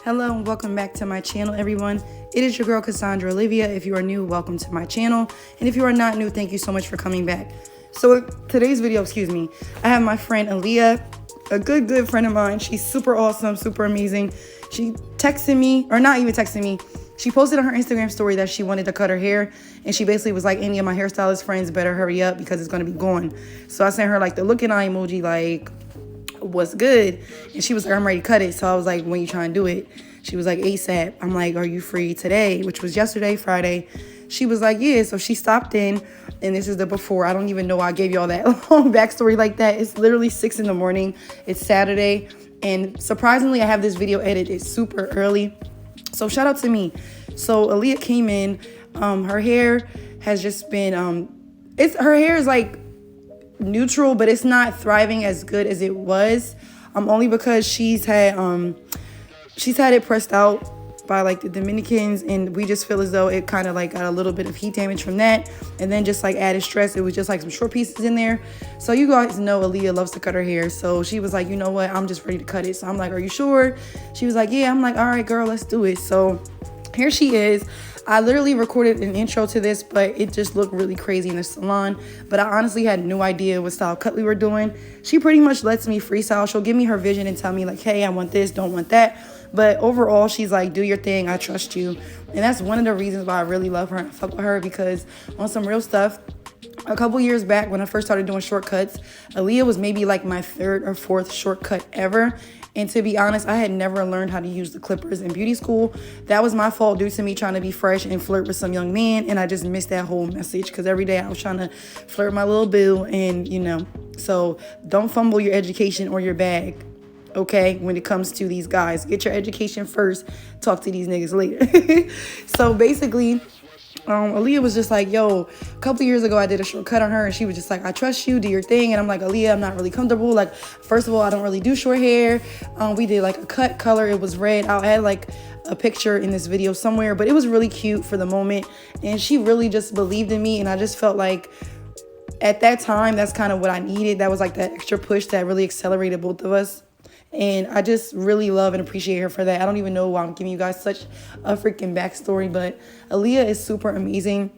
Hello and welcome back to my channel, everyone. It is your girl Cassandra Olivia. If you are new, welcome to my channel, and if you are not new, thank you so much for coming back. So today's video, I have my friend Aliyah, a good friend of mine. She's super awesome, super amazing. She texted me, or not even texted me, she posted on her Instagram story that she wanted to cut her hair, and she basically was like, any of my hairstylist friends better hurry up because it's going to be gone. So I sent her like the looking eye emoji, like, what's good? And she was like, I'm ready to cut it. So I was like, when you trying to do it? She was like, ASAP. I'm like, are you free today? Which was yesterday, Friday. She was like, yeah. So she stopped in, and this is the before. I don't even know why I gave y'all that long backstory like that. It's literally 6 in the morning. It's Saturday, and surprisingly, I have this video edited super early. So shout out to me. So Aliyah came in. Her hair has just been, her hair is like neutral, but it's not thriving as good as it was. Only because she's had it pressed out by like the Dominicans, and we just feel as though it kind of like got a little bit of heat damage from that, and then just like added stress. It was just like some short pieces in there. So you guys know Aliyah loves to cut her hair, so she was like, you know what, I'm just ready to cut it. So I'm like, are you sure? She was like, yeah. I'm like, all right, girl, let's do it. So here she is. I literally recorded an intro to this, but it just looked really crazy in the salon. But I honestly had no idea what style cut we were doing. She pretty much lets me freestyle. She'll give me her vision and tell me like, hey, I want this, don't want that. But overall, she's like, do your thing, I trust you. And that's one of the reasons why I really love her and fuck with her, because on some real stuff, a couple years back when I first started doing shortcuts, Aliyah was maybe like my 3rd or 4th shortcut ever. And to be honest, I had never learned how to use the clippers in beauty school. That was my fault due to me trying to be fresh and flirt with some young man. And I just missed that whole message because every day I was trying to flirt with my little boo. And, you know, so don't fumble your education or your bag, okay, when it comes to these guys. Get your education first. Talk to these niggas later. So basically, Aliyah was just like, yo, a couple years ago, I did a shortcut on her, and she was just like, I trust you, do your thing. And I'm like, Aliyah, I'm not really comfortable. Like, first of all, I don't really do short hair. We did like a cut color. It was red. I'll add like a picture in this video somewhere, but it was really cute for the moment. And she really just believed in me. And I just felt like at that time, that's kind of what I needed. That was like that extra push that really accelerated both of us. And I just really love and appreciate her for that. I don't even know why I'm giving you guys such a freaking backstory, but Aliyah is super amazing.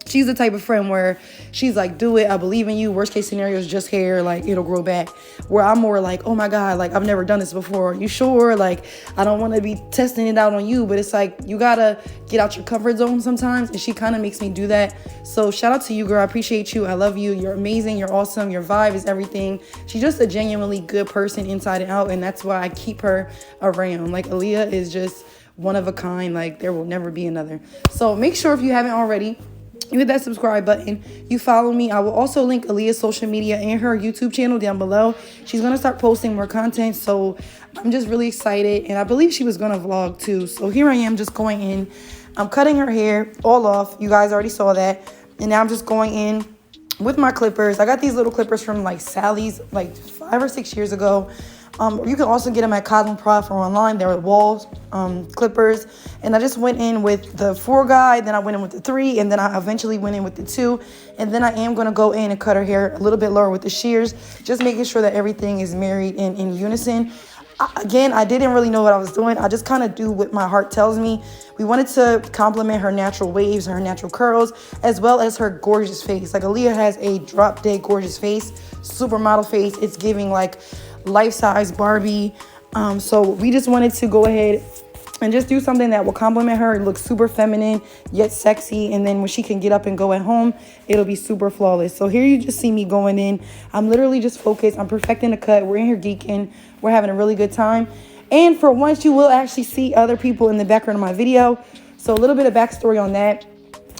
She's the type of friend where she's like, do it, I believe in you. Worst case scenario is just hair, like it'll grow back. Where I'm more like, oh my God, like I've never done this before. You sure? Like I don't want to be testing it out on you, but it's like you gotta get out your comfort zone sometimes, and she kind of makes me do that. So shout out to you, girl. I appreciate you. I love you. You're amazing. You're awesome. Your vibe is everything. She's just a genuinely good person inside and out, and that's why I keep her around. Like Aliyah is just one of a kind. Like there will never be another. So make sure if you haven't already, you hit that subscribe button. You follow me. I will also link Aliyah's social media and her YouTube channel down below. She's going to start posting more content. So I'm just really excited. And I believe she was going to vlog too. So here I am just going in. I'm cutting her hair all off. You guys already saw that. And now I'm just going in with my clippers. I got these little clippers from like Sally's like 5 or 6 years ago. You can also get them at Cosmoprof or online. They're walls clippers. And I just went in with the 4 guy, then I went in with the 3, and then I eventually went in with the 2. And then I am going to go in and cut her hair a little bit lower with the shears, just making sure that everything is married and in unison. Again, I didn't really know what I was doing. I just kind of do what my heart tells me. We wanted to complement her natural waves, her natural curls, as well as her gorgeous face. Like Aliyah has a drop dead gorgeous face, supermodel face. It's giving like life-size Barbie. So we just wanted to go ahead and just do something that will compliment her. It looks super feminine yet sexy, and then when she can get up and go at home, it'll be super flawless. So here you just see me going in. I'm literally just focused. I'm perfecting the cut. We're in here geeking. We're having a really good time. And for once, you will actually see other people in the background of my video. So a little bit of backstory on that.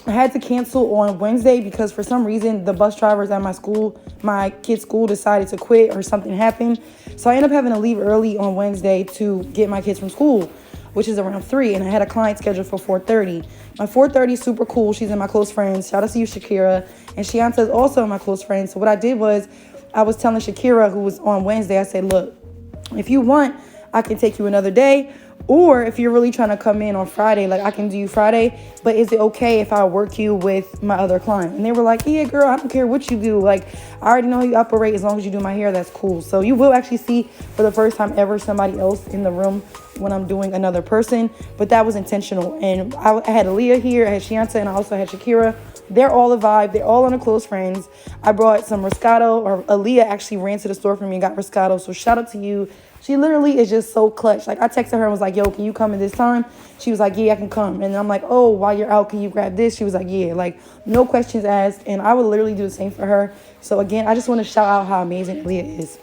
I had to cancel on Wednesday because for some reason the bus drivers at my kid's school decided to quit, or something happened. So I ended up having to leave early on Wednesday to get my kids from school, which is around 3, and I had a client scheduled for 4:30. My 4:30 is super cool. She's in my close friends. Shout out to you, Shakira. And Shianta is also in my close friends. So what I did was I was telling Shakira, who was on Wednesday, I said, look, if you want, I can take you another day, Or if you're really trying to come in on Friday, like I can do you Friday, but is it okay if I work you with my other client? And they were like, yeah, girl, I don't care what you do. Like, I already know how you operate. As long as you do my hair, that's cool. So you will actually see for the first time ever somebody else in the room when I'm doing another person. But that was intentional. And I had Aliyah here, I had Shianta, and I also had Shakira. They're all a vibe. They're all on the close friends. I brought some Riscato, or Aliyah actually ran to the store for me and got Riscato. So shout out to you. She literally is just so clutch. Like, I texted her and was like, yo, can you come in this time? She was like, yeah, I can come. And I'm like, oh, while you're out, can you grab this? She was like, yeah. Like, no questions asked. And I would literally do the same for her. So again, I just want to shout out how amazing Aliyah is.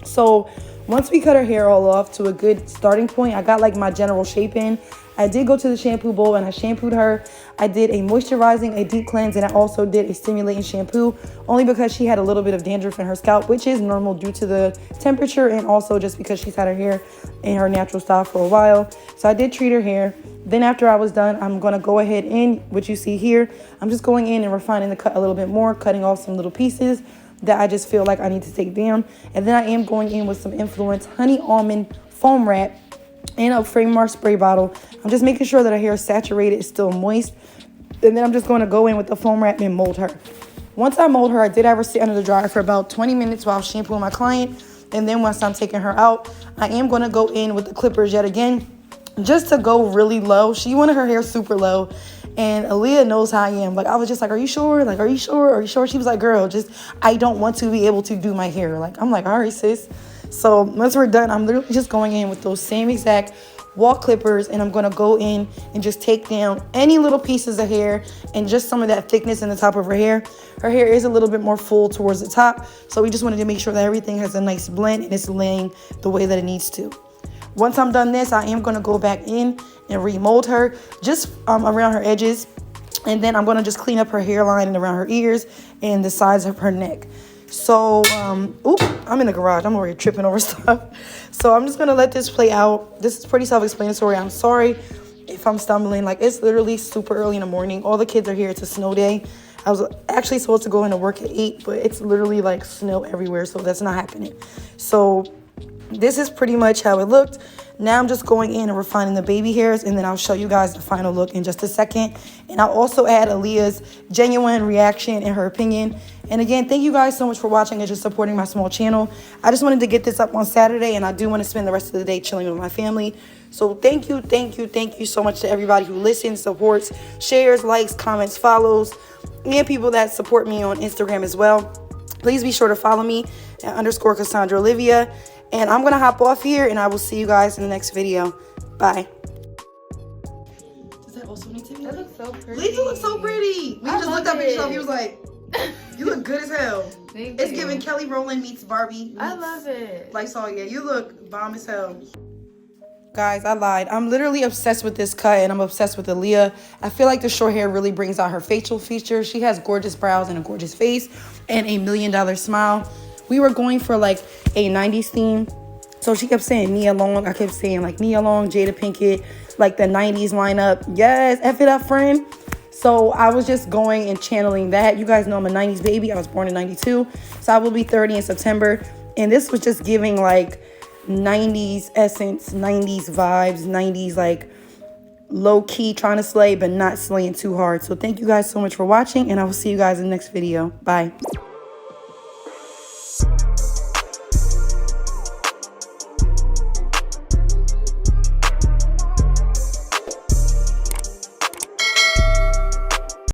So once we cut her hair all off to a good starting point, I got like my general shape in. I did go to the shampoo bowl and I shampooed her. I did a moisturizing, a deep cleanse, and I also did a stimulating shampoo, only because she had a little bit of dandruff in her scalp, which is normal due to the temperature and also just because she's had her hair in her natural style for a while. So I did treat her hair. Then after I was done, I'm going to go ahead in, what you see here, I'm just going in and refining the cut a little bit more, cutting off some little pieces that I just feel like I need to take down. And then I am going in with some Influence Honey Almond Foam Wrap in a Framework spray bottle. I'm just making sure that her hair is saturated, it's still moist. And then I'm just going to go in with the foam wrap and mold her. Once I mold her, I did have her sit under the dryer for about 20 minutes while I was shampooing my client. And then once I'm taking her out, I am going to go in with the clippers yet again, just to go really low. She wanted her hair super low. And Aliyah knows how I am. Like, I was just like, are you sure? Like, are you sure? Are you sure? She was like, girl, just, I don't want to be able to do my hair. Like, I'm like, all right, sis. So once we're done, I'm literally just going in with those same exact wall clippers, and I'm going to go in and just take down any little pieces of hair and just some of that thickness in the top of her hair. Her hair is a little bit more full towards the top, so we just wanted to make sure that everything has a nice blend and it's laying the way that it needs to. Once I'm done this, I am going to go back in and remold her just around her edges, and then I'm going to just clean up her hairline and around her ears and the sides of her neck. So, I'm in the garage. I'm already tripping over stuff. So I'm just going to let this play out. This is pretty self-explanatory. I'm sorry if I'm stumbling. Like, it's literally super early in the morning. All the kids are here. It's a snow day. I was actually supposed to go into work at 8, but it's literally like snow everywhere. So that's not happening. So this is pretty much how it looked. Now I'm just going in and refining the baby hairs, and then I'll show you guys the final look in just a second. And I'll also add Aliyah's genuine reaction and her opinion. And again, thank you guys so much for watching and just supporting my small channel. I just wanted to get this up on Saturday, and I do want to spend the rest of the day chilling with my family. So thank you so much to everybody who listens, supports, shares, likes, comments, follows, and people that support me on Instagram as well. Please be sure to follow me at _Cassandra_Olivia. And I'm going to hop off here, and I will see you guys in the next video. Bye. Does that also need to be? That looks so pretty. You look so pretty. We just looked up at each other. He was like, you look good as hell. Thank it's you. Giving Kelly Rowland meets Barbie. I love it. Like, so yeah, you look bomb as hell. Guys, I lied. I'm literally obsessed with this cut, and I'm obsessed with Aliyah. I feel like the short hair really brings out her facial features. She has gorgeous brows and a gorgeous face and a $1 million smile. We were going for like a 90's theme. So she kept saying Nia Long. I kept saying like Nia Long, Jada Pinkett, like the 90's lineup. Yes, F it up, friend. So I was just going and channeling that. You guys know I'm a 90's baby. I was born in 92. So I will be 30 in September. And this was just giving like 90's essence, 90's vibes, 90's like low key trying to slay, but not slaying too hard. So thank you guys so much for watching, and I will see you guys in the next video. Bye.